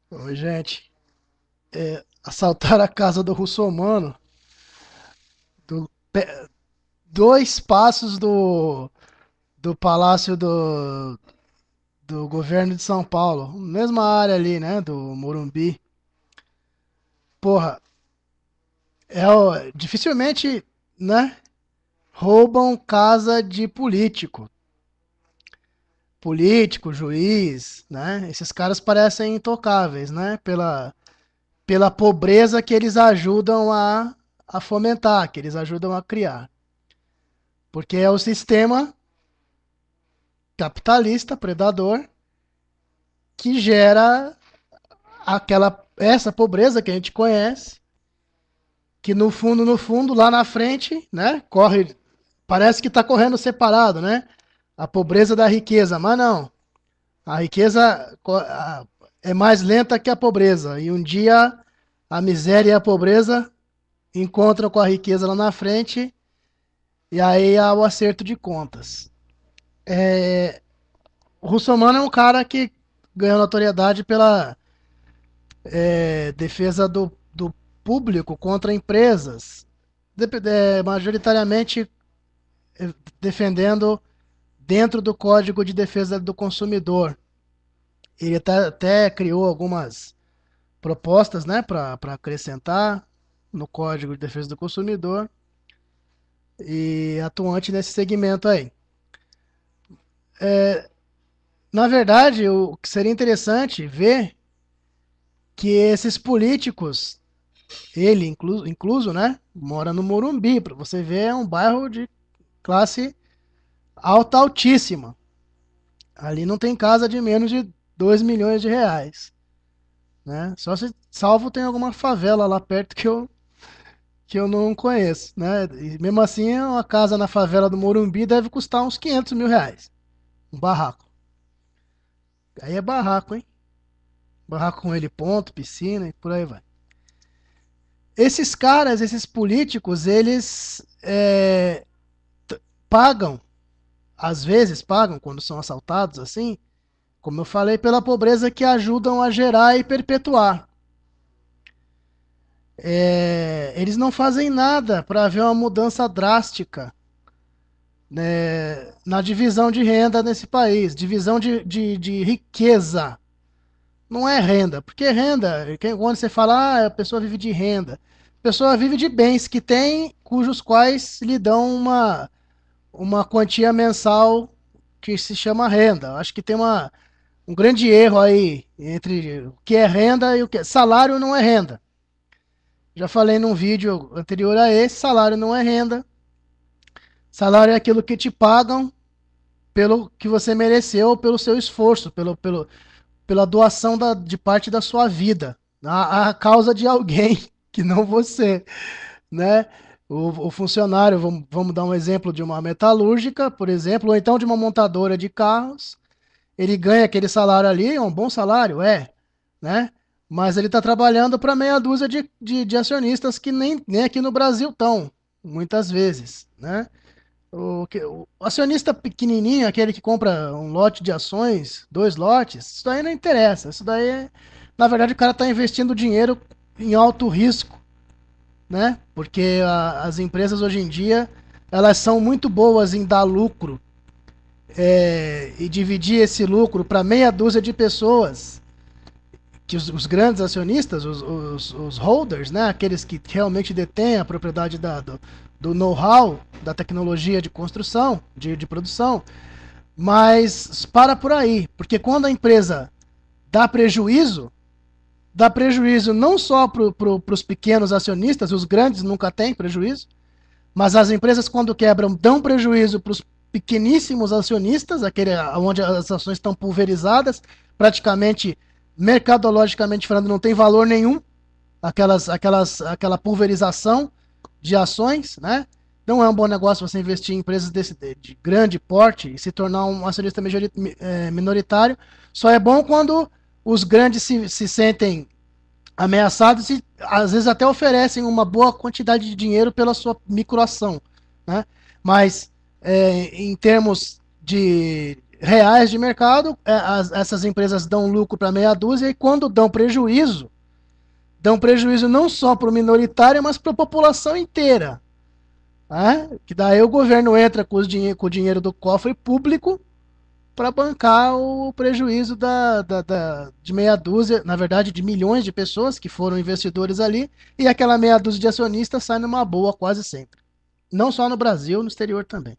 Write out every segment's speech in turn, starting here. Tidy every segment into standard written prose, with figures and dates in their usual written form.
Oi, gente. Assaltaram a casa do Russomano, do, dois passos do palácio do governo de São Paulo, mesma área ali, né, do Morumbi. Porra, dificilmente, né, roubam casa de político. Político, juiz, né? Esses caras parecem intocáveis, né? Pela pobreza que eles ajudam a fomentar, que eles ajudam a criar. Porque é o sistema capitalista, predador, que gera essa pobreza que a gente conhece, que no fundo, lá na frente, né, corre, parece que está correndo separado, né? A pobreza da riqueza, mas não. A riqueza é mais lenta que a pobreza. E um dia a miséria e a pobreza encontram com a riqueza lá na frente, e aí há o acerto de contas. O Russomano é um cara que ganhou notoriedade pela defesa do público contra empresas, majoritariamente defendendo dentro do Código de Defesa do Consumidor. Ele até criou algumas propostas, né, para acrescentar no Código de Defesa do Consumidor e atuante nesse segmento aí. Na verdade, o que seria interessante ver que esses políticos, ele incluso, né, mora no Morumbi, para você ver, é um bairro de classe alta, altíssima. Ali não tem casa de menos de 2 milhões de reais, né? Só se salvo tem alguma favela lá perto que eu não conheço, né? E mesmo assim, uma casa na favela do Morumbi deve custar uns 500 mil reais. Um barraco. Aí é barraco, hein? Barraco com ele ponto, piscina e por aí vai. Esses caras, esses políticos, eles pagam, às vezes pagam quando são assaltados assim, como eu falei, pela pobreza que ajudam a gerar e perpetuar. Eles não fazem nada para haver uma mudança drástica, né, na divisão de renda nesse país, divisão de riqueza. Não é renda, porque renda, quando você fala, a pessoa vive de renda, a pessoa vive de bens que tem, cujos quais lhe dão uma quantia mensal que se chama renda. Acho que tem um grande erro aí entre o que é renda e o que é. Salário não é renda. Já falei num vídeo anterior a esse, salário não é renda. Salário é aquilo que te pagam pelo que você mereceu, pelo seu esforço, pela doação de parte da sua vida, a causa de alguém, que não você, né? O funcionário, vamos dar um exemplo de uma metalúrgica, por exemplo, ou então de uma montadora de carros, ele ganha aquele salário ali, é um bom salário, né? Mas ele está trabalhando para meia dúzia de acionistas que nem aqui no Brasil estão, muitas vezes, né? O acionista pequenininho, aquele que compra um lote de ações, dois lotes, isso daí não interessa. Isso daí, na verdade, o cara está investindo dinheiro em alto risco, né? Porque as empresas hoje em dia elas são muito boas em dar lucro e dividir esse lucro para meia dúzia de pessoas, que os grandes acionistas, os holders, né? Aqueles que realmente detêm a propriedade do know-how, da tecnologia de construção, de produção, mas para por aí, porque quando a empresa dá prejuízo não só para os pequenos acionistas, os grandes nunca têm prejuízo, mas as empresas quando quebram dão prejuízo para os pequeníssimos acionistas, aquele onde as ações estão pulverizadas, praticamente mercadologicamente falando não tem valor nenhum, aquela pulverização de ações, né? Não é um bom negócio você investir em empresas de grande porte e se tornar um acionista minoritário. Só é bom quando os grandes se sentem ameaçados e às vezes até oferecem uma boa quantidade de dinheiro pela sua microação, né? Mas em termos reais de mercado, essas empresas dão lucro para meia dúzia, e quando dão prejuízo não só para o minoritário, mas para a população inteira. Né? Que daí o governo entra com o dinheiro do cofre público para bancar o prejuízo de meia dúzia, na verdade, de milhões de pessoas que foram investidores ali, e aquela meia dúzia de acionistas sai numa boa quase sempre. Não só no Brasil, no exterior também.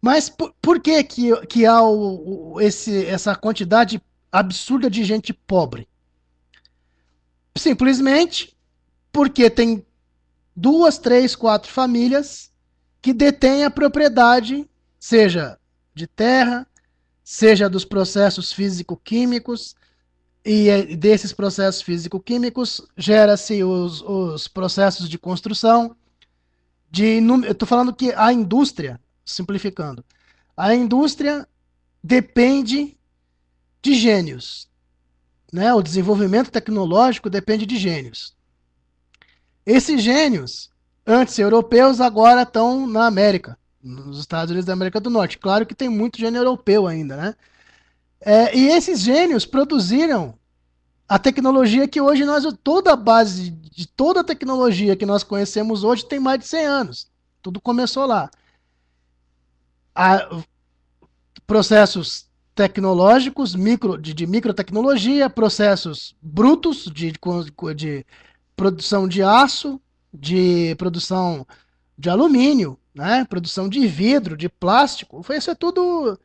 Mas por que há essa quantidade absurda de gente pobre? Simplesmente porque tem duas, três, quatro famílias que detêm a propriedade, seja de terra, seja dos processos físico-químicos, e desses processos físico-químicos gera-se os processos de construção. Eu estou falando que a indústria, simplificando, a indústria depende de gênios. Né? O desenvolvimento tecnológico depende de gênios. Esses gênios, antes europeus, agora estão na América, nos Estados Unidos da América do Norte. Claro que tem muito gênio europeu ainda, né? E esses gênios produziram a tecnologia que hoje toda a base de toda a tecnologia que nós conhecemos hoje tem mais de 100 anos. Tudo começou lá. Processos tecnológicos, de microtecnologia, processos brutos de produção de aço, de produção de alumínio, né? Produção de vidro, de plástico. Isso é tudo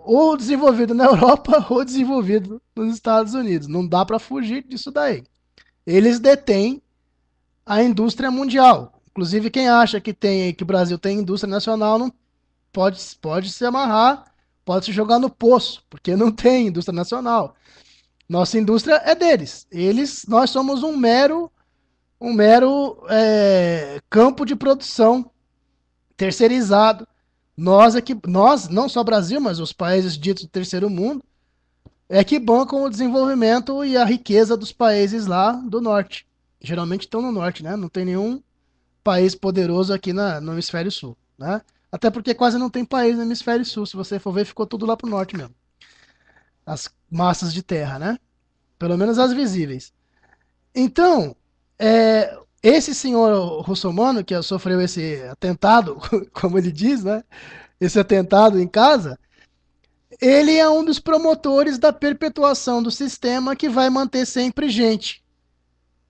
ou desenvolvido na Europa ou desenvolvido nos Estados Unidos. Não dá para fugir disso daí. Eles detêm a indústria mundial. Inclusive, quem acha que o Brasil tem indústria nacional não pode se amarrar, pode se jogar no poço, porque não tem indústria nacional. Nossa indústria é deles. Nós somos um mero campo de produção terceirizado. Nós, não só o Brasil, mas os países ditos do terceiro mundo, é que bancam o desenvolvimento e a riqueza dos países lá do norte. Geralmente estão no norte, né? Não tem nenhum país poderoso aqui no hemisfério sul, né? Até porque quase não tem país no hemisfério sul. Se você for ver, ficou tudo lá pro norte mesmo. As massas de terra, né? Pelo menos as visíveis. Então, esse senhor russomano que sofreu esse atentado, como ele diz, né? Esse atentado em casa, ele é um dos promotores da perpetuação do sistema que vai manter sempre gente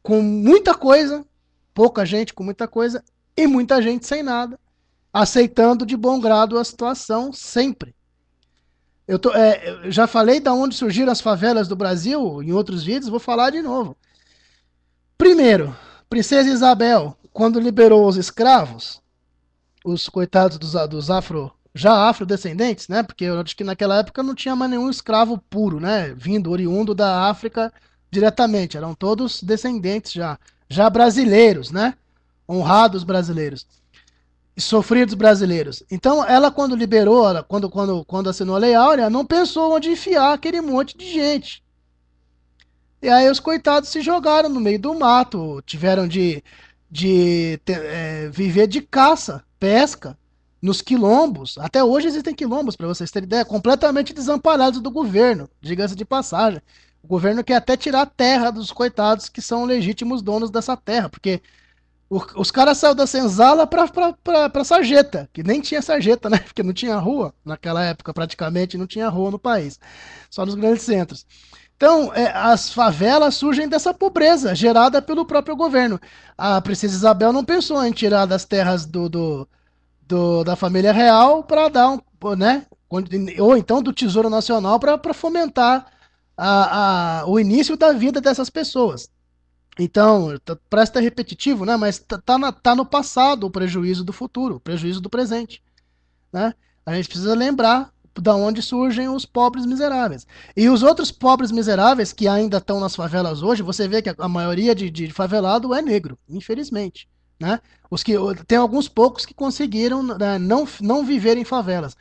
com muita coisa, pouca gente com muita coisa e muita gente sem nada, aceitando de bom grado a situação sempre. Eu já falei de onde surgiram as favelas do Brasil em outros vídeos, vou falar de novo. Primeiro, Princesa Isabel, quando liberou os escravos, os coitados dos afrodescendentes, né? Porque eu acho que naquela época não tinha mais nenhum escravo puro, né? Vindo, oriundo da África diretamente. Eram todos descendentes já brasileiros, né? Honrados brasileiros. E sofridos brasileiros. Então, ela quando liberou, quando assinou a Lei Áurea, não pensou onde enfiar aquele monte de gente. E aí os coitados se jogaram no meio do mato, tiveram de viver de caça, pesca, nos quilombos. Até hoje existem quilombos, para vocês terem ideia, completamente desamparados do governo, diga-se de passagem. O governo quer até tirar a terra dos coitados que são legítimos donos dessa terra, porque os caras saíram da senzala pra sarjeta, que nem tinha sarjeta, né? Porque não tinha rua naquela época, praticamente não tinha rua no país, só nos grandes centros. Então, as favelas surgem dessa pobreza gerada pelo próprio governo. A Princesa Isabel não pensou em tirar das terras da família real para dar né? Ou então do Tesouro Nacional para fomentar o início da vida dessas pessoas. Então, parece estar repetitivo, né? Mas tá no passado o prejuízo do futuro, o prejuízo do presente, né? A gente precisa lembrar da onde surgem os pobres miseráveis. E os outros pobres miseráveis que ainda estão nas favelas hoje, você vê que a maioria de favelado é negro, infelizmente, né? Tem alguns poucos que conseguiram, né, não viver em favelas.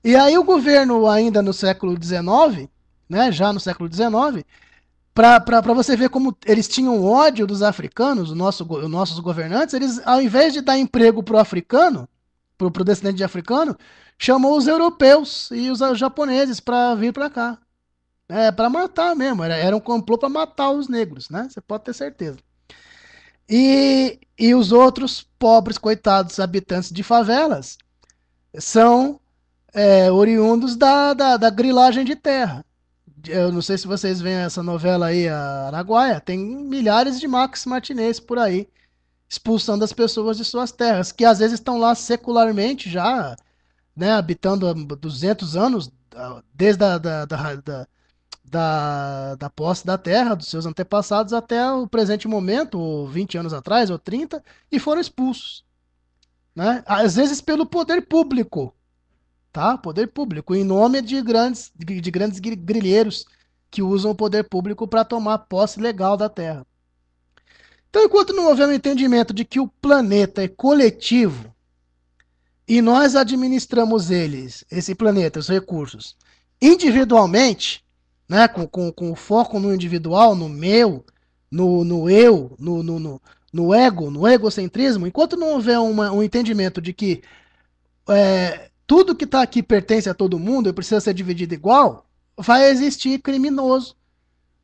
E aí o governo ainda no século XIX, né, já no século XIX, para você ver como eles tinham ódio dos africanos, os nossos governantes, eles, ao invés de dar emprego para o africano, pro descendente de africano, chamou os europeus e os japoneses para vir para cá. Para matar mesmo, era um complô para matar os negros, né? Você pode ter certeza. E os outros pobres, coitados, habitantes de favelas, são oriundos da grilagem de terra. Eu não sei se vocês veem essa novela aí, a Araguaia, tem milhares de Max Martinez por aí, expulsando as pessoas de suas terras, que às vezes estão lá secularmente já, né, habitando há 200 anos, desde da posse da terra, dos seus antepassados, até o presente momento, ou 20 anos atrás, ou 30, e foram expulsos. Né? Às vezes pelo poder público, tá? Poder público, em nome de grandes grilheiros que usam o poder público para tomar posse legal da terra. Então, enquanto não houver um entendimento de que o planeta é coletivo e nós administramos esse planeta, os recursos, individualmente, né, com foco no individual, no meu, no eu, no ego, no egocentrismo, enquanto não houver um entendimento de que tudo que está aqui pertence a todo mundo e precisa ser dividido igual, vai existir criminoso.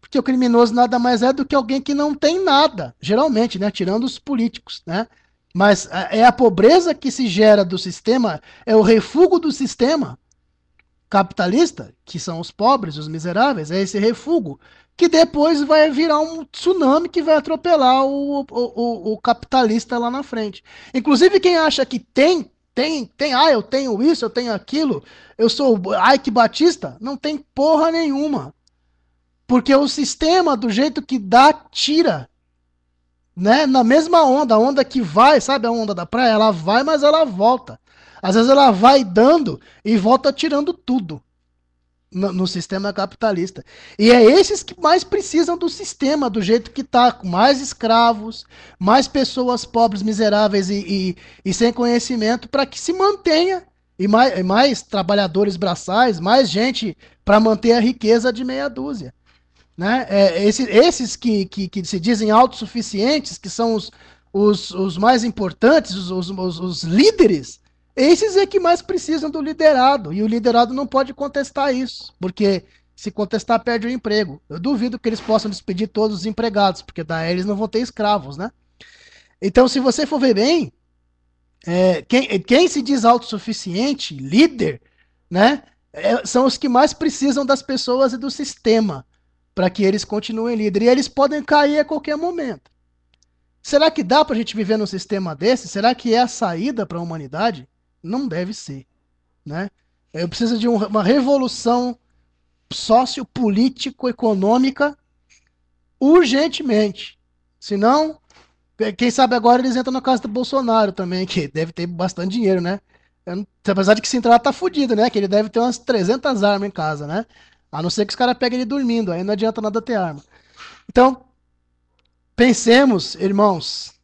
Porque o criminoso nada mais é do que alguém que não tem nada, geralmente, né, tirando os políticos, né? Mas é a pobreza que se gera do sistema, é o refúgio do sistema capitalista, que são os pobres, os miseráveis, é esse refúgio, que depois vai virar um tsunami que vai atropelar o capitalista lá na frente. Inclusive, quem acha que eu tenho isso, eu tenho aquilo, eu sou o Ike Batista, não tem porra nenhuma. Porque o sistema, do jeito que dá, tira. Né? Na mesma onda, a onda que vai, sabe a onda da praia? Ela vai, mas ela volta. Às vezes ela vai dando e volta tirando tudo no sistema capitalista. E é esses que mais precisam do sistema, do jeito que tá, com mais escravos, mais pessoas pobres, miseráveis e sem conhecimento, para que se mantenha, e mais trabalhadores braçais, mais gente para manter a riqueza de meia dúzia. Né? Esses que se dizem autossuficientes, que são os mais importantes, os líderes, esses é que mais precisam do liderado. E o liderado não pode contestar isso, porque se contestar, perde o emprego. Eu duvido que eles possam despedir todos os empregados, porque daí eles não vão ter escravos. Né? Então, se você for ver bem, quem se diz autossuficiente, líder, né, são os que mais precisam das pessoas e do sistema para que eles continuem líderes. E eles podem cair a qualquer momento. Será que dá para a gente viver num sistema desse? Será que é a saída para a humanidade? Não deve ser. Né? Eu preciso de uma revolução sociopolítico-econômica urgentemente. Senão, quem sabe agora eles entram na casa do Bolsonaro também, que deve ter bastante dinheiro, né? Apesar de que esse entrada tá fudido, né? Que ele deve ter umas 300 armas em casa, né? A não ser que os caras peguem ele dormindo, aí não adianta nada ter arma. Então, pensemos, irmãos,